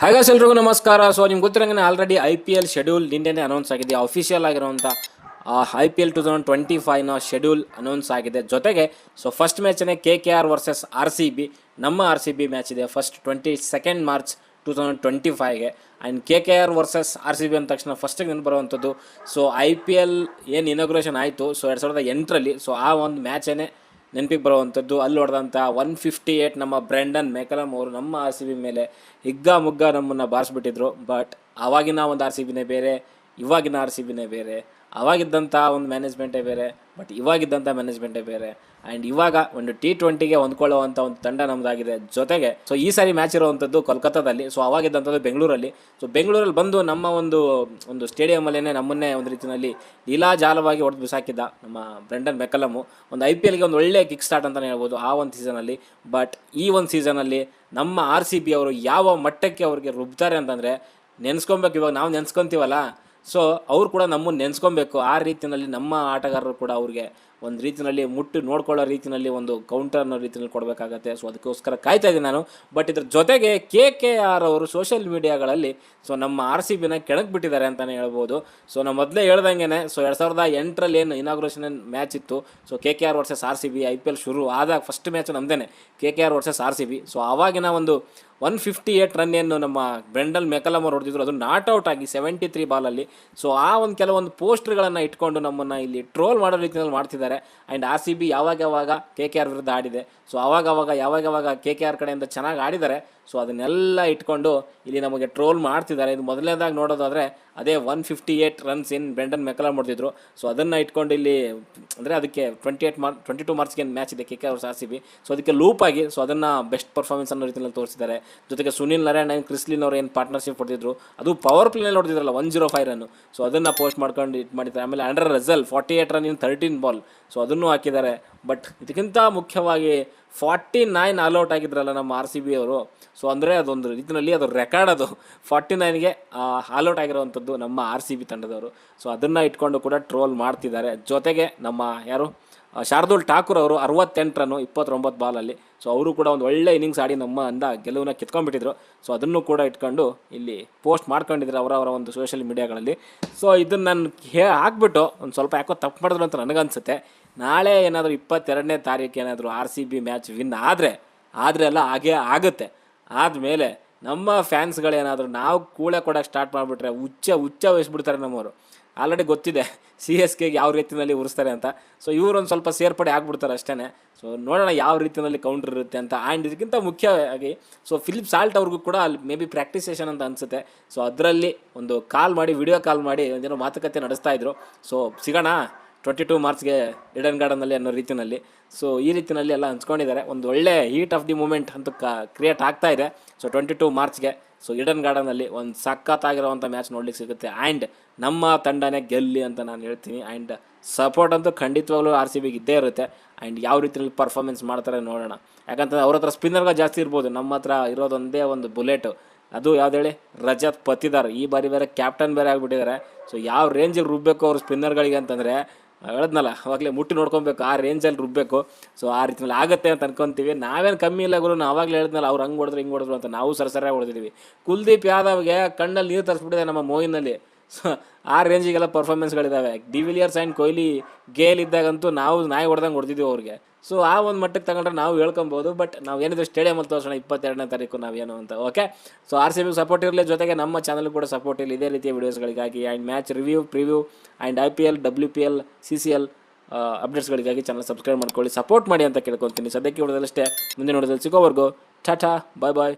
ಹಾಗೆ ಎಲ್ರಿಗೂ ನಮಸ್ಕಾರ. ಸೊ ನಿಮ್ಗೆ ಗೊತ್ತಿರಂಗೆ ಆಲ್ರೆಡಿ IPL ಶೆಡ್ಯೂಲ್ ನಿನ್ನೆನೇ ಅನೌನ್ಸ್ ಆಗಿದೆ. ಅಫಿಷಿಯಲ್ ಆಗಿರುವಂಥ IPL 2025ನ ಶೆಡ್ಯೂಲ್ ಅನೌನ್ಸ್ ಆಗಿದೆ. ಜೊತೆಗೆ ಫಸ್ಟ್ ಮ್ಯಾಚನೇ KKR ವರ್ಸಸ್ RCB, ನಮ್ಮ RCB ಮ್ಯಾಚ್ ಇದೆ ಫಸ್ಟ್ 22 ಮಾರ್ಚ್ 2025ಗೆ. ಆ್ಯಂಡ್ KKR ವರ್ಸಸ್ RCB ಅಂದ ತಕ್ಷಣ ಫಸ್ಟಿಗೆ ನೆನಪು ಬರುವಂಥದ್ದು IPL ಏನು ಇನಾಗ್ರೇಷನ್ ಆಯಿತು 2008ರಲ್ಲಿ. ಆ ಒಂದು ಮ್ಯಾಚೇ ನೆನಪಿಗೆ ಬರುವಂಥದ್ದು. ಅಲ್ಲಿ ಹೊಡೆದಂಥ 158 ನಮ್ಮ ಬ್ರ್ಯಾಂಡನ್ ಮೆಕಲಮ್ ಅವರು ನಮ್ಮ RCB ಮೇಲೆ ಹಿಗ್ಗ ಮುಗ್ಗ ನಮ್ಮನ್ನು ಬಾರಿಸ್ಬಿಟ್ಟಿದ್ರು. ಬಟ್ ಆವಾಗಿನ ಒಂದು RCBನೇ ಬೇರೆ, ಇವಾಗಿನ RCBನೇ ಬೇರೆ. ಆವಾಗಿದ್ದಂಥ ಒಂದು ಮ್ಯಾನೇಜ್ಮೆಂಟೇ ಬೇರೆ, ಬಟ್ ಇವಾಗಿದ್ದಂಥ ಮ್ಯಾನೇಜ್ಮೆಂಟೇ ಬೇರೆ. ಆ್ಯಂಡ್ ಇವಾಗ ಒಂದು T20ಗೆ ಹೊಂದ್ಕೊಳ್ಳುವಂಥ ಒಂದು ತಂಡ ನಮ್ಮದಾಗಿದೆ. ಜೊತೆಗೆ ಈ ಸಾರಿ ಮ್ಯಾಚ್ ಇರುವಂಥದ್ದು ಕೋಲ್ಕತ್ತಾದಲ್ಲಿ. ಆವಾಗಿದ್ದಂಥದ್ದು ಬೆಂಗಳೂರಲ್ಲಿ. ಬೆಂಗಳೂರಲ್ಲಿ ಬಂದು ನಮ್ಮ ಒಂದು ಸ್ಟೇಡಿಯಮಲ್ಲೇ ನಮ್ಮನ್ನೇ ಒಂದು ರೀತಿಯಲ್ಲಿ ಲೀಲಾಜಾಲವಾಗಿ ಹೊಡೆದು ಬಿಸಾಕಿದ್ದ ನಮ್ಮ ಬ್ರೆಂಡನ್ ಮೆಕಲಮ್ಮು. ಒಂದು IPLಗೆ ಒಂದು ಒಳ್ಳೆಯ ಕಿಕ್ ಸ್ಟಾರ್ಟ್ ಅಂತಲೇ ಹೇಳ್ಬೋದು ಆ ಒಂದು ಸೀಸನಲ್ಲಿ. ಬಟ್ ಈ ಒಂದು ಸೀಸನಲ್ಲಿ ನಮ್ಮ RCB ಅವರು ಯಾವ ಮಟ್ಟಕ್ಕೆ ಅವ್ರಿಗೆ ರುಬ್ತಾರೆ ಅಂತಂದರೆ ನೆನೆಸ್ಕೊಬೇಕು. ಇವಾಗ ನಾವು ನೆನೆಸ್ಕೊತೀವಲ್ಲ, ಅವ್ರು ಕೂಡ ನಮ್ಮನ್ನು ನೆನೆಸ್ಕೊಬೇಕು. ಆ ರೀತಿಯಲ್ಲಿ ನಮ್ಮ ಆಟಗಾರರು ಕೂಡ ಅವ್ರಿಗೆ ಒಂದು ರೀತಿಯಲ್ಲಿ ಮುಟ್ಟು ನೋಡ್ಕೊಳ್ಳೋ ರೀತಿಯಲ್ಲಿ ಒಂದು ಕೌಂಟರ್ ಅನ್ನೋ ರೀತಿಯಲ್ಲಿ ಕೊಡಬೇಕಾಗತ್ತೆ. ಅದಕ್ಕೋಸ್ಕರ ಕಾಯ್ತಾ ಇದ್ದೀನಿ ನಾನು. ಬಟ್ ಇದ್ರ ಜೊತೆಗೆ KKR ಅವರು ಸೋಷಿಯಲ್ ಮೀಡಿಯಾಗಳಲ್ಲಿ ನಮ್ಮ RCBನ ಕೆಳಗೆ ಬಿಟ್ಟಿದ್ದಾರೆ ಅಂತಲೇ ಹೇಳ್ಬೋದು. ನಾವು ಮೊದಲೇ ಹೇಳ್ದಂಗೆ 2008ರಲ್ಲಿ ಏನು ಇನಾಗ್ರೇಷನ್ ಮ್ಯಾಚ್ ಇತ್ತು, KKR ವರ್ಸಸ್ RCB IPL ಶುರು ಆದಾಗ ಫಸ್ಟ್ ಮ್ಯಾಚ್ ನಮ್ಮದೇ KKR ವರ್ಸಸ್ RCB. ಆವಾಗಿನ ಒಂದು 158 ರನ್ ಏನು ನಮ್ಮ ಬ್ರೆಂಡನ್ ಮೆಕಲಮ್ ಅವರು ಹೊಡೆದಿದ್ರು, ಅದು ನಾಟ್ ಔಟ್ ಆಗಿ 73 ಬಾಲಲ್ಲಿ. ಆ ಒಂದು ಕೆಲವೊಂದು ಪೋಸ್ಟರ್ಗಳನ್ನು ಇಟ್ಕೊಂಡು ನಮ್ಮನ್ನು ಇಲ್ಲಿ ಟ್ರೋಲ್ ಮಾಡೋ ರೀತಿಯಲ್ಲಿ ಮಾಡ್ತಿದ್ದಾರೆ. ಆ್ಯಂಡ್ RCB ಯಾವಾಗ KKR ವಿರುದ್ಧ ಆಡಿದೆ, ಯಾವಾಗ KKR ಕಡೆಯಿಂದ ಚೆನ್ನಾಗಿ ಆಡಿದ್ದಾರೆ. ಅದನ್ನೆಲ್ಲ ಇಟ್ಕೊಂಡು ಇಲ್ಲಿ ನಮಗೆ ಟ್ರೋಲ್ ಮಾಡ್ತಿದ್ದಾರೆ. ಇದು ಮೊದಲನೇದಾಗಿ ನೋಡೋದಾದರೆ ಅದೇ 158 ರನ್ಸ್ ಏನು ಬ್ರೆಂಡನ್ ಮೆಕಲಮ್ ಹೊಡೆದಿದ್ರು. ಅದನ್ನು ಇಟ್ಕೊಂಡು ಇಲ್ಲಿ ಅಂದರೆ ಅದಕ್ಕೆ 22 ಮಾರ್ಚ್ಗೆ ಮ್ಯಾಚ್ ಇದೆ KKR ವರ್ಸಸ್ RCB. ಅದಕ್ಕೆ ಲೂಪಾಗಿ ಅದನ್ನು ಬೆಸ್ಟ್ ಪರ್ಫಾರ್ಮೆನ್ಸ್ ಅನ್ನೋ ರೀತಿಯಲ್ಲಿ ತೋರಿಸಿದ್ದಾರೆ. ಜೊತೆಗೆ ಸುನಿಲ್ ನರೇನ್ ಆ್ಯಂಡ್ ಕ್ರಿಸ್ಲಿನ್ ಅವರು ಏನು ಪಾರ್ಟ್ನರ್ಶಿಪ್ ಹೊಡೆದಿದ್ರು, ಅದು ಪವರ್ ಪ್ಲೇನಲ್ಲಿ ಹೊಡೆದಿದ್ರಲ್ಲ 105 ರನ್ನು. ಅದನ್ನು ಪೋಸ್ಟ್ ಮಾಡ್ಕೊಂಡು ಇದು ಮಾಡಿದ್ದಾರೆ. ಆಮೇಲೆ under Russell 48 run in 13 ball, ಅದನ್ನು ಹಾಕಿದ್ದಾರೆ. ಬಟ್ ಇದಕ್ಕಿಂತ ಮುಖ್ಯವಾಗಿ 49 ಆಲ್ಔಟ್ ಆಗಿದ್ರಲ್ಲ ನಮ್ಮ RCB ಅವರು. ಅಂದರೆ ಅದೊಂದು ರೀತಿಯಲ್ಲಿ ಅದು ರೆಕಾರ್ಡ್, ಅದು 49ಗೆ ಆಲ್ಔಟ್ ಆಗಿರುವಂಥದ್ದು ನಮ್ಮ RCB ತಂಡದವರು. ಅದನ್ನು ಇಟ್ಕೊಂಡು ಕೂಡ ಟ್ರೋಲ್ ಮಾಡ್ತಿದ್ದಾರೆ. ಜೊತೆಗೆ ನಮ್ಮ ಯಾರು ಶಾರ್ದೂಲ್ ಠಾಕೂರ್ ಅವರು 68 ರನ್ನು 29 ಬಾಲಲ್ಲಿ. ಅವರು ಕೂಡ ಒಂದು ಒಳ್ಳೆ ಇನ್ನಿಂಗ್ಸ್ ಆಡಿ ನಮ್ಮ ಗೆಲುವನ್ನ ಕಿತ್ಕೊಂಡ್ಬಿಟ್ಟಿದ್ರು. ಅದನ್ನು ಕೂಡ ಇಟ್ಕೊಂಡು ಇಲ್ಲಿ ಪೋಸ್ಟ್ ಮಾಡ್ಕೊಂಡಿದ್ರು ಅವರವರ ಒಂದು ಸೋಷಿಯಲ್ ಮೀಡಿಯಾಗಳಲ್ಲಿ. ಇದನ್ನು ನಾನು ಹಾಕ್ಬಿಟ್ಟು ಒಂದು ಸ್ವಲ್ಪ ಯಾಕೋ ತಪ್ಪು ಮಾಡಿದ್ರು ಅಂತ ನನಗನ್ಸುತ್ತೆ. ನಾಳೆ ಏನಾದರೂ 22ನೇ ತಾರೀಕು ಏನಾದರೂ RCB ಮ್ಯಾಚ್ ವಿನ್ ಆದರೆ ಅಲ್ಲ ಹಾಗೇ ಆಗುತ್ತೆ. ಆದಮೇಲೆ ನಮ್ಮ ಫ್ಯಾನ್ಸ್ಗಳೇನಾದರೂ ನಾವು ಕೂಳೆ ಕೊಡೋಕ್ಕೆ ಸ್ಟಾರ್ಟ್ ಮಾಡಿಬಿಟ್ರೆ ಹುಚ್ಚ ವಹಿಸ್ಬಿಡ್ತಾರೆ ನಮ್ಮವರು. ಆಲ್ರೆಡಿ ಗೊತ್ತಿದೆ CSKಗೆ ಯಾವ ರೀತಿಯಲ್ಲಿ ಉರಿಸ್ತಾರೆ ಅಂತ. ಇವರು ಒಂದು ಸ್ವಲ್ಪ ಸೇರ್ಪಡೆ ಆಗ್ಬಿಡ್ತಾರೆ ಅಷ್ಟೇ. ನೋಡೋಣ ಯಾವ ರೀತಿಯಲ್ಲಿ ಕೌಂಟರ್ ಇರುತ್ತೆ ಅಂತ. ಆ್ಯಂಡ್ ಇದಕ್ಕಿಂತ ಮುಖ್ಯವಾಗಿ ಫಿಲಿಪ್ ಸಾಲ್ಟ್ ಅವ್ರಿಗೂ ಕೂಡ ಅಲ್ಲಿ ಮೇ ಬಿ ಪ್ರಾಕ್ಟೀಸ್ ಸೆಷನ್ ಅಂತ ಅನಿಸುತ್ತೆ. ಅದರಲ್ಲಿ ಒಂದು ವಿಡಿಯೋ ಕಾಲ್ ಮಾಡಿ ಒಂದೇನೋ ಮಾತುಕತೆ ನಡೆಸ್ತಾಯಿದ್ರು. ಸಿಗೋಣ 22 ಮಾರ್ಚ್ಗೆ ಈಡನ್ ಗಾರ್ಡನಲ್ಲಿ ಅನ್ನೋ ರೀತಿಯಲ್ಲಿ. ಈ ರೀತಿಯಲ್ಲಿ ಎಲ್ಲ ಹಂಚ್ಕೊಂಡಿದ್ದಾರೆ. ಒಂದು ಒಳ್ಳೆ ಹೀಟ್ ಆಫ್ ದಿ ಮೂಮೆಂಟ್ ಅಂತೂ ಕ್ರಿಯೇಟ್ ಆಗ್ತಾ ಇದೆ. 22 ಮಾರ್ಚ್ಗೆ ಈಡನ್ ಗಾರ್ಡನಲ್ಲಿ ಒಂದು ಸಖತ್ತಾಗಿರೋವಂಥ ಮ್ಯಾಚ್ ನೋಡ್ಲಿಕ್ಕೆ ಸಿಗುತ್ತೆ. ಆ್ಯಂಡ್ ನಮ್ಮ ತಂಡನೇ ಗೆಲ್ಲಿ ಅಂತ ನಾನು ಹೇಳ್ತೀನಿ. ಆ್ಯಂಡ್ ಸಪೋರ್ಟ್ ಅಂತೂ ಖಂಡಿತವಾಗ್ಲೂ RCBಗೆ ಇದ್ದೇ ಇರುತ್ತೆ. ಆ್ಯಂಡ್ ಯಾವ ರೀತಿಯಲ್ಲಿ ಪರ್ಫಾರ್ಮೆನ್ಸ್ ಮಾಡ್ತಾರೆ ನೋಡೋಣ. ಯಾಕಂತಂದರೆ ಅವ್ರ ಹತ್ರ ಸ್ಪಿನ್ನರ್ಗಳು ಜಾಸ್ತಿ ಇರ್ಬೋದು, ನಮ್ಮ ಹತ್ರ ಇರೋದೊಂದೇ ಒಂದು ಬುಲೆಟು, ಅದು ಯಾವ್ದು ಹೇಳಿ ರಜತ್ ಪತಿದಾರ್. ಈ ಬಾರಿ ಬೇರೆ ಕ್ಯಾಪ್ಟನ್ ಬೇರೆ ಆಗಿಬಿಟ್ಟಿದ್ದಾರೆ. ಯಾವ ರೇಂಜಿಗೆ ರುಬ್ಬಬೇಕು ಅವ್ರು ಸ್ಪಿನ್ನರ್ಗಳಿಗೆ ಅಂತಂದರೆ ಹೇಳಿದ್ನಲ್ಲ ಅವಾಗಲೇ ಮುಟ್ಟಿ ನೋಡ್ಕೊಬೇಕು, ಆ ರೇಂಜಲ್ಲಿ ರುಬ್ಬಬೇಕು. ಆ ರೀತಿಯಲ್ಲಿ ಆಗುತ್ತೆ ಅಂತ ಅನ್ಕೊತೀವಿ. ನಾವೇನು ಕಮ್ಮಿ ಇಲ್ಲ ಗುರು, ಆವಾಗಲೇ ಹೇಳಿದ್ನಲ್ಲ ಅವ್ರು ಹಂಗೆ ಹೊಡೆದ್ರು ಹಿಂಗೆ ಹೊಡೆದ್ರು ಅಂತ. ನಾವು ಸರಿಯಾಗಿ ಹೊಡೆದಿದ್ದೀವಿ. ಕುಲ್ದೀಪ್ ಯಾದವ್ಗೆ ಕಣ್ಣಲ್ಲಿ ನೀರು ತರಿಸ್ಬಿಟ್ಟಿದೆ ನಮ್ಮ ಮೊಯಿನಲ್ಲಿ. ಆ ರೇಂಜಿಗೆಲ್ಲ ಪರ್ಫಾರ್ಮೆನ್ಸ್ಗಳಿದ್ದಾವೆ. ಡಿವಿಲಿಯರ್ಸ್ ಆ್ಯಂಡ್ ಕೊಹ್ಲಿ ಗೇಲ್ ಇದ್ದಾಗಂತೂ ನಾವು ನಾಯಿ ಹೊಡೆದಂಗೆ ಹೊಡೆದಿದ್ದೀವಿ ಅವ್ರಿಗೆ. ಆ ಒಂದು ಮಟ್ಟಕ್ಕೆ ತಗೊಂಡ್ರೆ ನಾವು ಹೇಳ್ಕೊಬೋದು. ಬಟ್ ನಾವು ಏನಿದ್ರು ಸ್ಟೇಡಿಯಮಲ್ಲಿ ತೋರಿಸೋಣ 22ನೇ ತಾರೀಕು ನಾವೇನು ಅಂತ. ಓಕೆ, RCBಗೆ ಸಪೋರ್ಟ್ ಇರಲಿ, ಜೊತೆಗೆ ನಮ್ಮ ಚಾನಲ್ಗೆ ಕೂಡ ಸಪೋರ್ಟ್ ಇರಲಿ ಇದೇ ರೀತಿಯ ವೀಡಿಯೋಸ್ಗಳಿಗಾಗಿ. And match review, preview and IPL, WPL, CCL ಅಪ್ಡೇಟ್ಸ್ಗಳಿಗಾಗಿ ಚಾನಲ್ ಸಬ್ಸ್ಕ್ರೈಬ್ ಮಾಡ್ಕೊಳ್ಳಿ, ಸಪೋರ್ಟ್ ಮಾಡಿ ಅಂತ ಕೇಳ್ಕೊತೀನಿ. ಸದ್ಯಕ್ಕೆ ವಿಡಿಯೋದಲ್ಲಷ್ಟೇ. ಮುಂದೆ ನೋಡೋದಲ್ಲಿ ಸಿಗೋವರೆಗೂ ಟಾಟಾ, ಬಾಯ್ ಬಾಯ್.